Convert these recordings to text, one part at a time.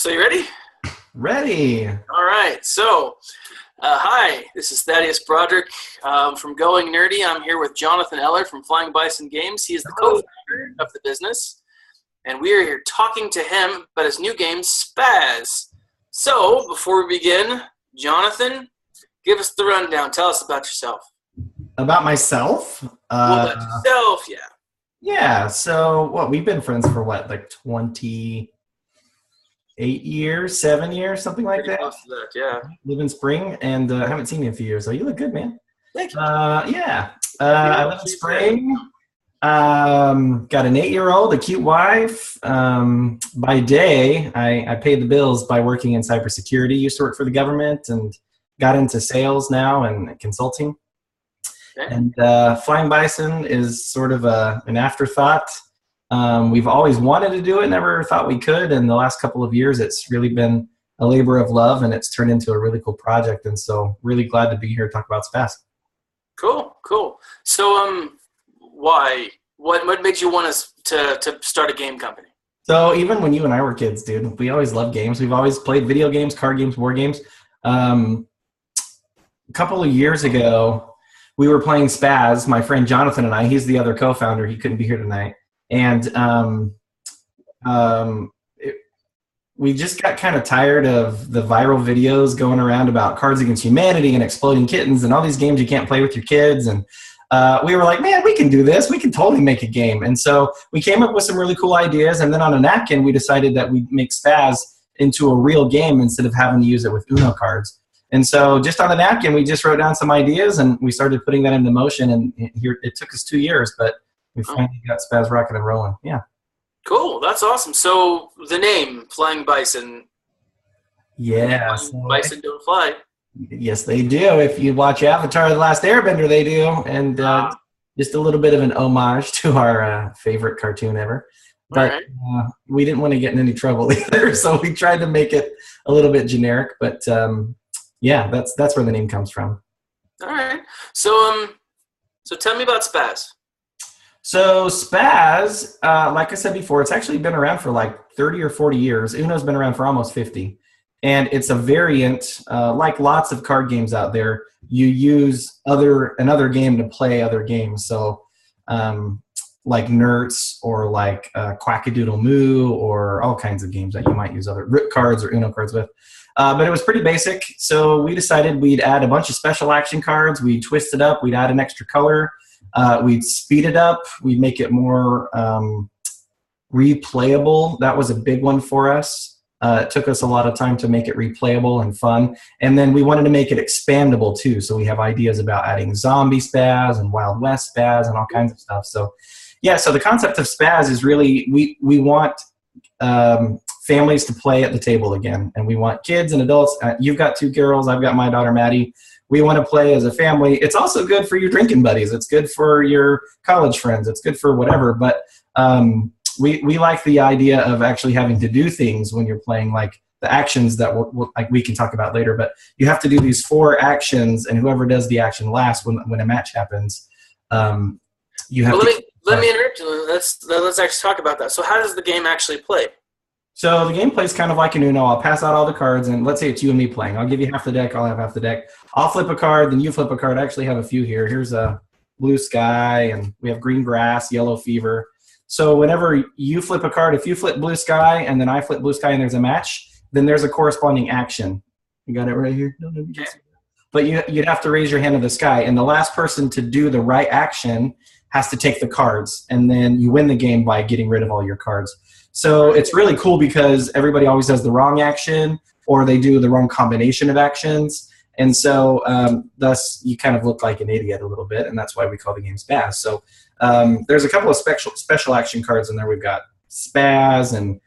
So you ready? Ready. All right. So, hi, this is Thaddeus Broderick from Going Nerdy. I'm here with Jonathan Eller from Flying Bison Games. He is the co-founder of the business, and we are here talking to him about his new game, Spaz. So, before we begin, Jonathan, give us the rundown. Tell us about yourself. About myself? About yourself, yeah. Yeah, so, we've been friends for like 28 years, 7 years, something like that? Close to that, yeah. Live in Spring, and I haven't seen you in a few years, so you look good, man. Thank you. I live in Spring. Got an 8-year-old, a cute wife. By day, I paid the bills by working in cybersecurity. Used to work for the government and got into sales now and consulting. Okay. And Flying Bison is sort of an afterthought. We've always wanted to do it, never thought we could. And the last couple of years, it's really been a labor of love, and it's turned into a really cool project. And so really glad to be here to talk about Spaz. Cool. So, why? What made you want us to start a game company? So even when you and I were kids, dude, we always loved games. We've always played video games, card games, war games. A couple of years ago, we were playing Spaz, my friend Jonathan and I. He's the other co-founder. He couldn't be here tonight. And we just got kind of tired of the viral videos going around about Cards Against Humanity and Exploding Kittens and all these games you can't play with your kids. And we were like, man, we can do this. We can totally make a game. And so we came up with some really cool ideas. And then on a napkin, we decided that we'd make Spaz into a real game instead of having to use it with Uno cards. And so just on the napkin, we just wrote down some ideas and we started putting that into motion. And here it took us 2 years, but we finally got Spaz rocking and rolling. Yeah. Cool. That's awesome. So the name, Flying Bison. Yeah. Bison don't fly. Yes, they do. If you watch Avatar: The Last Airbender, they do. And just a little bit of an homage to our favorite cartoon ever. But we didn't want to get in any trouble either, so we tried to make it a little bit generic. But yeah, that's where the name comes from. All right. So tell me about Spaz. So Spaz, like I said before, it's actually been around for like 30 or 40 years. Uno's been around for almost 50. And it's a variant, like lots of card games out there. You use another game to play other games. So like Nerds or like Quackadoodle Moo or all kinds of games that you might use other Rip cards or Uno cards with. But it was pretty basic. So we decided we'd add a bunch of special action cards. We'd twist it up. We'd add an extra color. We'd speed it up. We'd make it more replayable. That was a big one for us. It took us a lot of time to make it replayable and fun. And then we wanted to make it expandable too. So we have ideas about adding zombie Spaz and Wild West Spaz and all kinds of stuff. So yeah, so the concept of Spaz is really we want families to play at the table again. And we want kids and adults. You've got 2 girls. I've got my daughter, Maddie. We want to play as a family. It's also good for your drinking buddies. It's good for your college friends. It's good for whatever. But we like the idea of actually having to do things when you're playing, like the actions that like we can talk about later. But you have to do these 4 actions, and whoever does the action last when a match happens, you have to. Let me interrupt you. Let's actually talk about that. So how does the game actually play? So the game plays kind of like an Uno. I'll pass out all the cards, and let's say it's you and me playing. I'll give you half the deck. I'll have half the deck. I'll flip a card, then you flip a card. I actually have a few here. Here's a blue sky, and we have green grass, yellow fever. So whenever you flip a card, if you flip blue sky, and then I flip blue sky, and there's a match, then there's a corresponding action. You got it right here? No, okay. But you'd have to raise your hand to the sky, and the last person to do the right action has to take the cards, and then you win the game by getting rid of all your cards. So it's really cool because everybody always does the wrong action, or they do the wrong combination of actions. And so thus you kind of look like an idiot a little bit, and that's why we call the game Spaz. So there's a couple of special action cards in there. We've got Spaz and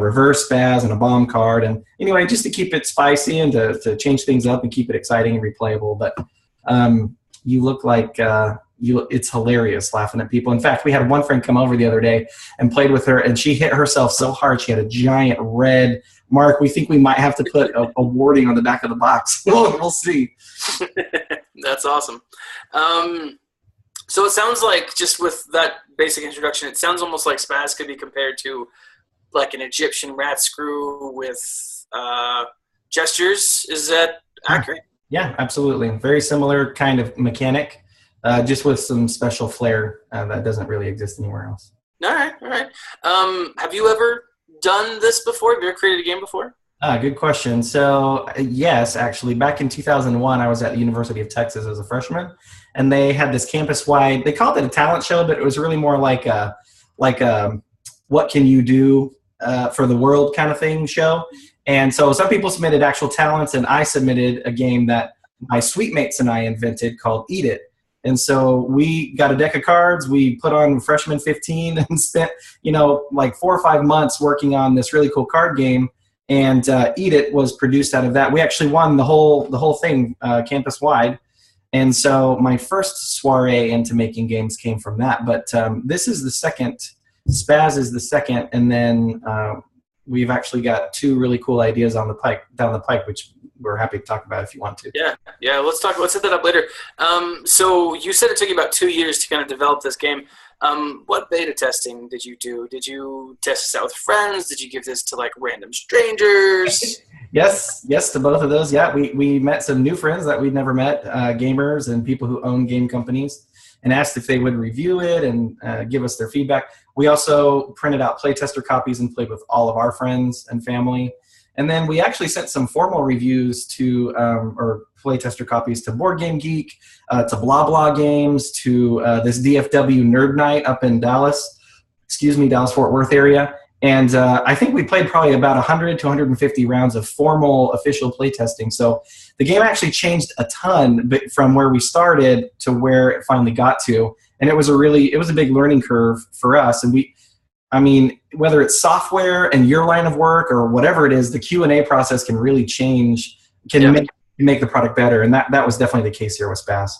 reverse Spaz and a bomb card. And anyway, just to keep it spicy and to change things up and keep it exciting and replayable. But you look like it's hilarious laughing at people. In fact, we had one friend come over the other day and played with her, and she hit herself so hard she had a giant red mark. We think we might have to put a warding on the back of the box. We'll see. That's awesome. So it sounds like, just with that basic introduction, it sounds almost like Spaz could be compared to like an Egyptian rat screw with gestures. Is that accurate? Yeah, absolutely. Very similar kind of mechanic, just with some special flair that doesn't really exist anywhere else. All right, all right. Have you ever done this before? Have you ever created a game before? Good question. So yes, actually, back in 2001, I was at the University of Texas as a freshman, and they had this campus-wide. They called it a talent show, but it was really more like a what can you do for the world kind of thing show. And so some people submitted actual talents, and I submitted a game that my suite mates and I invented called Eat It. And so we got a deck of cards. We put on freshman 15 and spent, like 4 or 5 months working on this really cool card game. And Eat It was produced out of that. We actually won the whole thing campus wide. And so my first soiree into making games came from that. But this is the second. Spaz is the second, and then we've actually got 2 really cool ideas down the pike, which we're happy to talk about if you want to. Yeah. Let's set that up later. So you said it took you about 2 years to kind of develop this game. What beta testing did you do? Did you test this out with friends? Did you give this to like random strangers? Yes to both of those. Yeah, we met some new friends that we'd never met, gamers and people who own game companies, and asked if they would review it and give us their feedback. We also printed out playtester copies and played with all of our friends and family. And then we actually sent some formal reviews to, or playtester copies to Board Game Geek, to Blah Blah Games, to this DFW Nerd Night up in Dallas-Fort Worth area. And I think we played probably about 100 to 150 rounds of formal official playtesting. So the game actually changed a ton from where we started to where it finally got to. And it was a big learning curve for us. And whether it's software and your line of work or whatever it is, the Q&A process can really change, make the product better. And that was definitely the case here with Spaz.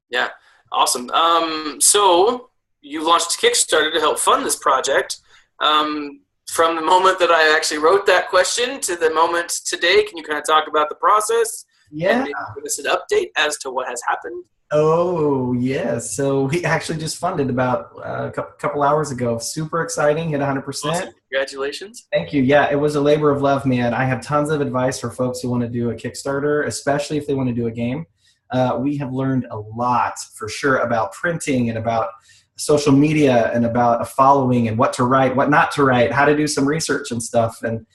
Yeah, awesome. So you launched Kickstarter to help fund this project. From the moment that I actually wrote that question to the moment today, can you kind of talk about the process? Yeah. And give us an update as to what has happened? Oh, yes. So we actually just funded about a couple hours ago. Super exciting. Hit 100%. Awesome. Congratulations. Thank you. Yeah, it was a labor of love, man. I have tons of advice for folks who want to do a Kickstarter, especially if they want to do a game. We have learned a lot, for sure, about printing and about social media and about a following and what to write, what not to write, how to do some research and stuff, and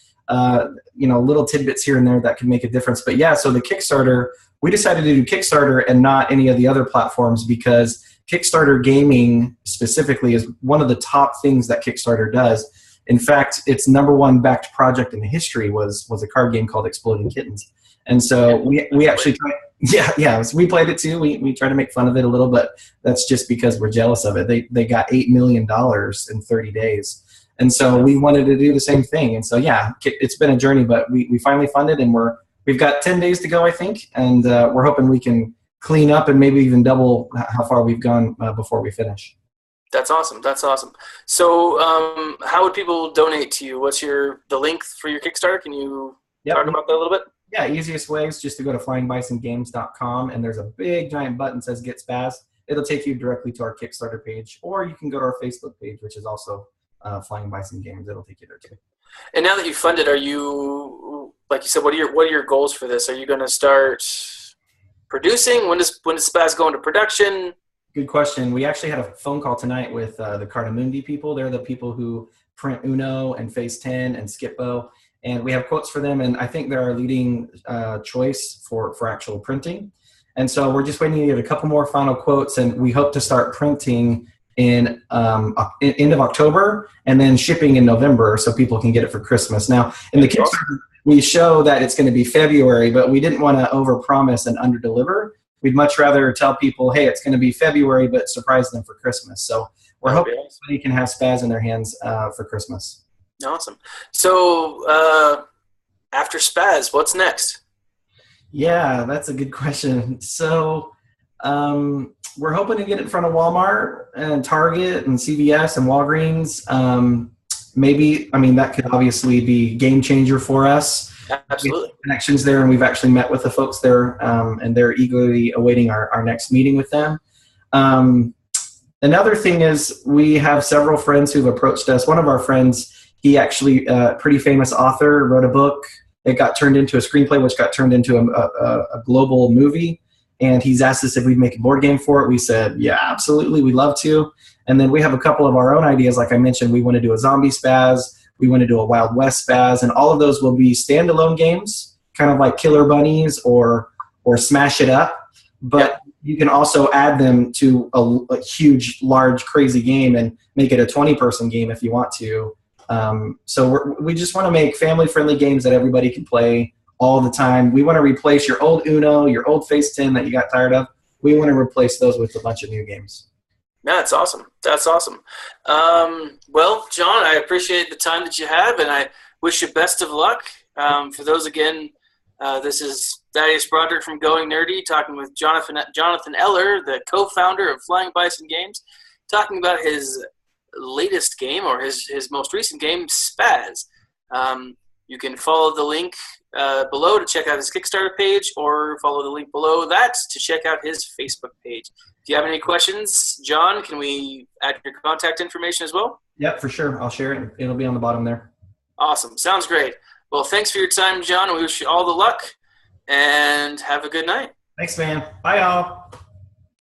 little tidbits here and there that can make a difference. But yeah, so the Kickstarter, we decided to do Kickstarter and not any of the other platforms because Kickstarter gaming specifically is one of the top things that Kickstarter does. In fact, its #1 backed project in history was a card game called Exploding Kittens. And so we actually we played it too. We try to make fun of it a little, but that's just because we're jealous of it. They got $8 million in 30 days. And so we wanted to do the same thing. And so, yeah, it's been a journey, but we finally funded, and we've got 10 days to go, I think. And we're hoping we can clean up and maybe even double how far we've gone before we finish. That's awesome. That's awesome. So how would people donate to you? What's the link for your Kickstarter? Can you talk about that a little bit? Yeah, easiest way is just to go to flyingbisongames.com, and there's a big giant button that says Get Spaz. It'll take you directly to our Kickstarter page, or you can go to our Facebook page, which is also Flying Bison Games. It'll take you there too. And now that you've funded, are you, like you said, what are your goals for this? Are you going to start producing? When does Spaz go into production? Good question. We actually had a phone call tonight with the Cardamundi people. They're the people who print Uno and Phase 10 and Skippo. And we have quotes for them, and I think they're our leading choice for actual printing. And so we're just waiting to get a couple more final quotes, and we hope to start printing in end of October and then shipping in November so people can get it for Christmas. Now, in the Kickstarter, we show that it's going to be February, but we didn't want to overpromise and underdeliver. We'd much rather tell people, hey, it's going to be February, but surprise them for Christmas. So we're hoping everybody can have Spaz in their hands for Christmas. Awesome. So after Spaz, what's next? Yeah, that's a good question. So we're hoping to get it in front of Walmart and Target and CVS and Walgreens. Maybe, that could obviously be a game changer for us. Absolutely. Connections there, and we've actually met with the folks there, and they're eagerly awaiting our next meeting with them. Another thing is we have several friends who've approached us. One of our friends, He actually, pretty famous author, wrote a book. It got turned into a screenplay, which got turned into a global movie. And he's asked us if we'd make a board game for it. We said, yeah, absolutely, we'd love to. And then we have a couple of our own ideas. Like I mentioned, we want to do a zombie spaz. We want to do a Wild West spaz. And all of those will be standalone games, kind of like Killer Bunnies or Smash It Up. But you can also add them to a huge, large, crazy game and make it a 20-person game if you want to. So we just want to make family-friendly games that everybody can play all the time. We want to replace your old Uno, your old Face 10 that you got tired of. We want to replace those with a bunch of new games. Yeah, that's awesome. That's awesome. Well, John, I appreciate the time that you have, and I wish you best of luck. For those, again, this is Thaddeus Broderick from Going Nerdy talking with Jonathan Eller, the co-founder of Flying Bison Games, talking about his latest game, or his most recent game, Spaz. You can follow the link below to check out his Kickstarter page, or follow the link below that to check out his Facebook page. If you have any questions, John, can we add your contact information as well? Yep, for sure. I'll share it. It'll be on the bottom there. Awesome. Sounds great. Well, thanks for your time, John. We wish you all the luck, and have a good night. Thanks, man. Bye, y'all.